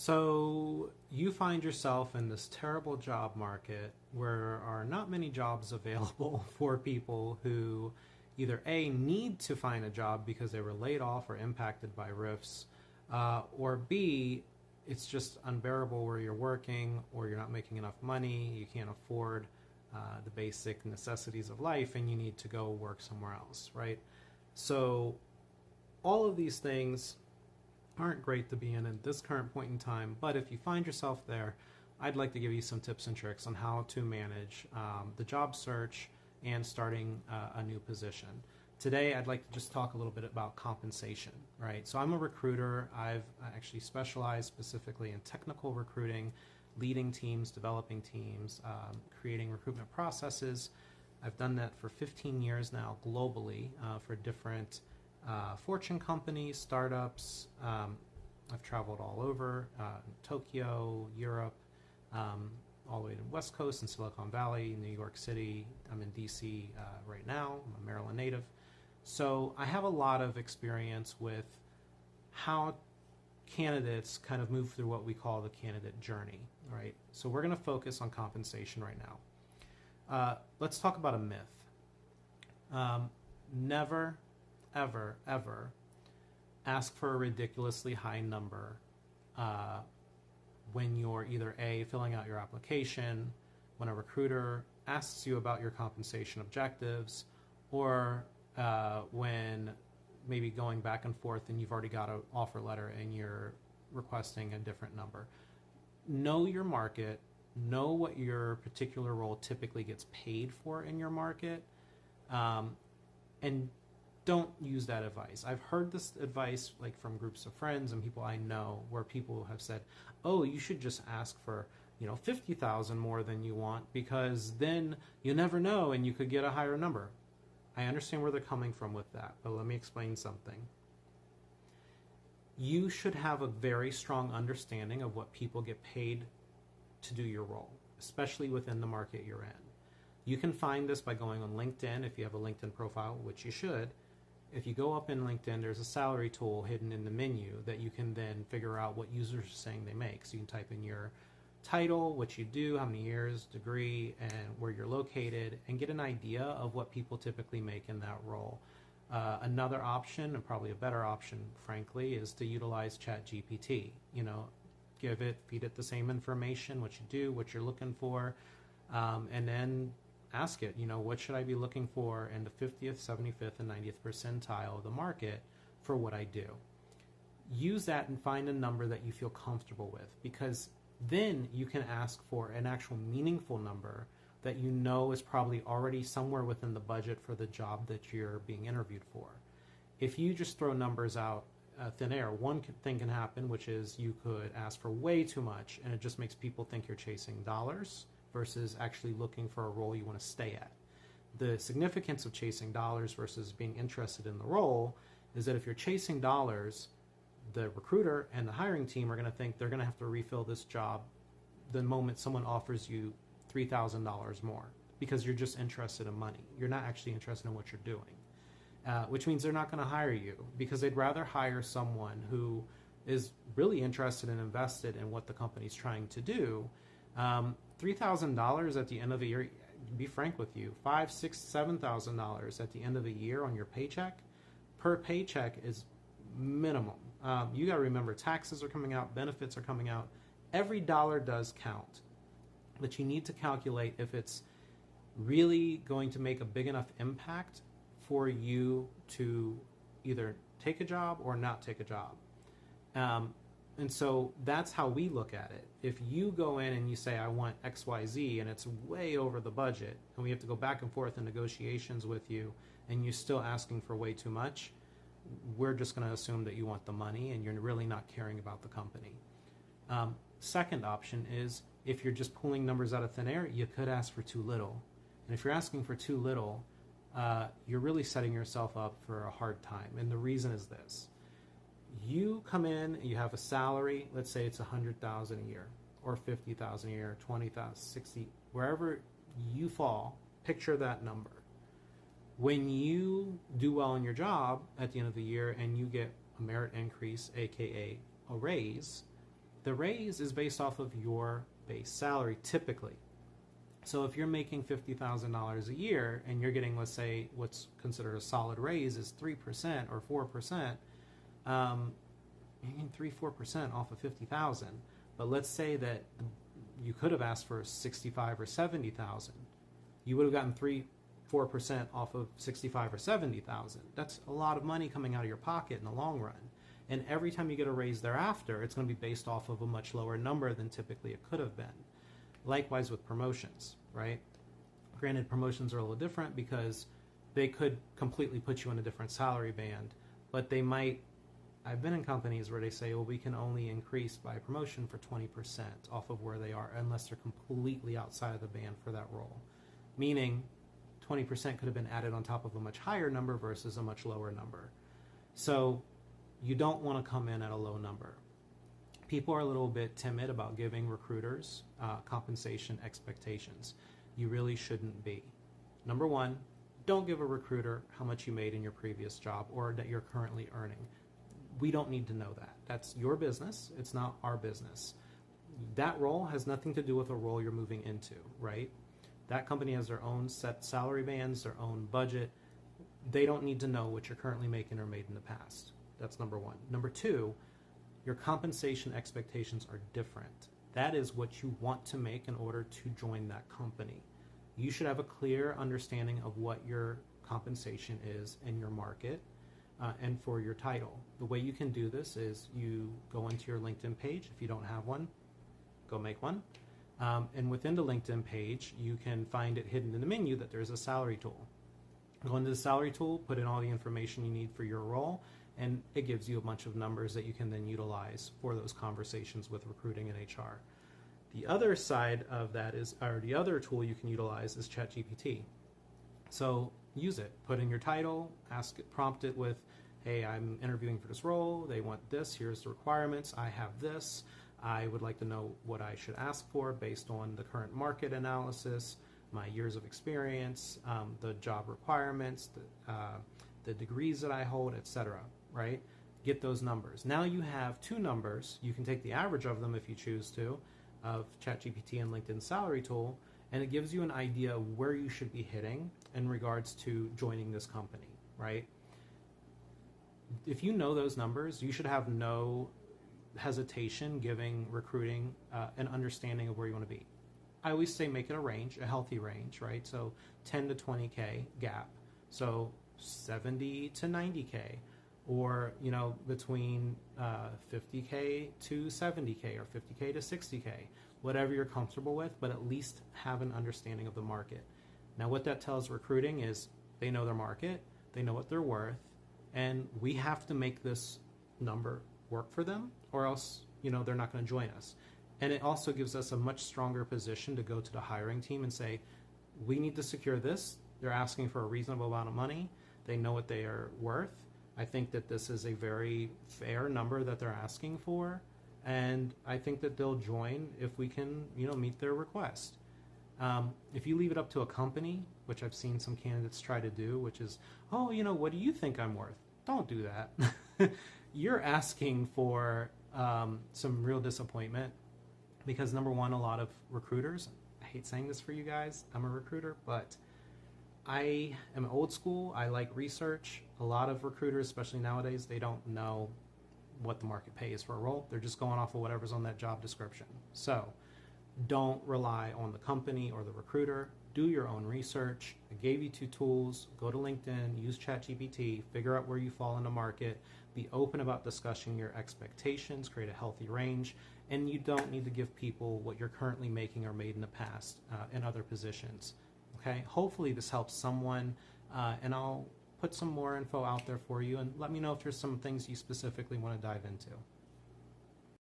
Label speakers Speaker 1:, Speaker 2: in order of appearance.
Speaker 1: So you find yourself in this terrible job market where there are not many jobs available for people who either A, need to find a job because they were laid off or impacted by RIFs, or B, it's just unbearable where you're working or you're not making enough money, you can't afford the basic necessities of life, and you need to go work somewhere else, right? So all of these things aren't great to be in at this current point in time, but if you find yourself there, I'd like to give you some tips and tricks on how to manage the job search and starting a new position. Today, I'd like to just talk a little bit about compensation, right? So I'm a recruiter. I've actually specialized specifically in technical recruiting, leading teams, developing teams, creating recruitment processes. I've done that for 15 years now globally for different Fortune companies, startups. I've traveled all over Tokyo, Europe, all the way to the West Coast and Silicon Valley, New York City. I'm in DC right now. I'm a Maryland native. So I have a lot of experience with how candidates kind of move through what we call the candidate journey, right? So we're going to focus on compensation right now. Let's talk about a myth. Never, ever, ever ask for a ridiculously high number when you're either A, filling out your application, when a recruiter asks you about your compensation objectives, or when maybe going back and forth and you've already got an offer letter and you're requesting a different number. Know your market, know what your particular role typically gets paid for in your market, and don't use that advice. I've heard this advice like from groups of friends and people I know where people have said, "Oh, you should just ask for, 50,000 more than you want because then you never know and you could get a higher number." I understand where they're coming from with that, but let me explain something. You should have a very strong understanding of what people get paid to do your role, especially within the market you're in. You can find this by going on LinkedIn if you have a LinkedIn profile, which you should. If you go up in LinkedIn, there's a salary tool hidden in the menu that you can then figure out what users are saying they make. So you can type in your title, what you do, how many years, degree, and where you're located, and get an idea of what people typically make in that role. Another option, and probably a better option, frankly, is to utilize ChatGPT. Feed it the same information, what you do, what you're looking for, and then ask it, what should I be looking for in the 50th, 75th, and 90th percentile of the market for what I do. Use that and find a number that you feel comfortable with, because then you can ask for an actual meaningful number that you know is probably already somewhere within the budget for the job that you're being interviewed for. If you just throw numbers out thin air, one thing can happen, which is you could ask for way too much, and it just makes people think you're chasing dollars versus actually looking for a role you want to stay at. The significance of chasing dollars versus being interested in the role is that if you're chasing dollars, the recruiter and the hiring team are going to think they're going to have to refill this job the moment someone offers you $3,000 more, because you're just interested in money. You're not actually interested in what you're doing, which means they're not going to hire you because they'd rather hire someone who is really interested and invested in what the company's trying to do. $3,000 at the end of the year, to be frank with you, $5,000, $6,000, $7,000 at the end of the year on your paycheck, per paycheck is minimum. You got to remember, taxes are coming out, benefits are coming out. Every dollar does count, but you need to calculate if it's really going to make a big enough impact for you to either take a job or not take a job. And so that's how we look at it. If you go in and you say, I want XYZ, and it's way over the budget, and we have to go back and forth in negotiations with you, and you're still asking for way too much, we're just going to assume that you want the money and you're really not caring about the company. Second option is if you're just pulling numbers out of thin air, you could ask for too little. And if you're asking for too little, you're really setting yourself up for a hard time. And the reason is this. You come in, you have a salary, let's say it's $100,000 a year, or $50,000 a year, $20,000, $60,000, wherever you fall, picture that number. When you do well in your job at the end of the year and you get a merit increase, aka a raise, The raise is based off of your base salary typically. So if you're making $50,000 a year and you're getting, let's say, what's considered a solid raise is 3% or 4%, you're getting 3-4% off of 50,000. But let's say that you could have asked for 65 or 70,000. You would have gotten 3-4% off of 65 or 70,000. That's a lot of money coming out of your pocket in the long run. And every time you get a raise thereafter, it's going to be based off of a much lower number than typically it could have been. Likewise with promotions, right? Granted, promotions are a little different because they could completely put you in a different salary band, but they might. I've been in companies where they say, well, we can only increase by promotion for 20% off of where they are unless they're completely outside of the band for that role. Meaning 20% could have been added on top of a much higher number versus a much lower number. So you don't want to come in at a low number. People are a little bit timid about giving recruiters compensation expectations. You really shouldn't be. Number one, don't give a recruiter how much you made in your previous job or that you're currently earning. We don't need to know that. That's your business. It's not our business. That role has nothing to do with a role you're moving into, right? That company has their own set salary bands, their own budget. They don't need to know what you're currently making or made in the past. That's number one. Number two, your compensation expectations are different. That is what you want to make in order to join that company. You should have a clear understanding of what your compensation is in your market and for your title. The way you can do this is you go into your LinkedIn page. If you don't have one, go make one. And within the LinkedIn page, you can find it hidden in the menu that there's a salary tool. Go into the salary tool, put in all the information you need for your role, and it gives you a bunch of numbers that you can then utilize for those conversations with recruiting and HR. The other side of that is, or the other tool you can utilize is ChatGPT. So use it. Put in your title, ask it, prompt it with, hey, I'm interviewing for this role. They want this. Here's the requirements. I have this. I would like to know what I should ask for based on the current market analysis, my years of experience, the job requirements, the degrees that I hold, etc. Right? Get those numbers. Now you have two numbers. You can take the average of them if you choose to, of ChatGPT and LinkedIn Salary Tool, and it gives you an idea of where you should be hitting in regards to joining this company, right? If you know those numbers, you should have no hesitation giving recruiting an understanding of where you want to be. I always say make it a range, a healthy range, right? So 10 to 20K gap. So 70 to 90K, or, you know, between 50K to 70K or 50K to 60K, whatever you're comfortable with, but at least have an understanding of the market. Now, what that tells recruiting is they know their market, they know what they're worth, and we have to make this number work for them, or else, you know, they're not going to join us. And it also gives us a much stronger position to go to the hiring team and say, we need to secure this. They're asking for a reasonable amount of money. They know what they are worth. I think that this is a very fair number that they're asking for, and I think that they'll join if we can, you know, meet their request. If you leave it up to a company, which I've seen some candidates try to do, which is, oh, you know, what do you think I'm worth? Don't do that. You're asking for some real disappointment because, number one, a lot of recruiters, I hate saying this for you guys, I'm a recruiter, but I am old school. I like research. A lot of recruiters, especially nowadays, they don't know what the market pays for a role. They're just going off of whatever's on that job description. So don't rely on the company or the recruiter. Do your own research. I gave you two tools. Go to LinkedIn, use ChatGPT, figure out where you fall in the market, be open about discussing your expectations, create a healthy range, and you don't need to give people what you're currently making or made in the past in other positions. Okay, hopefully this helps someone, and I'll put some more info out there for you, and let me know if there's some things you specifically want to dive into.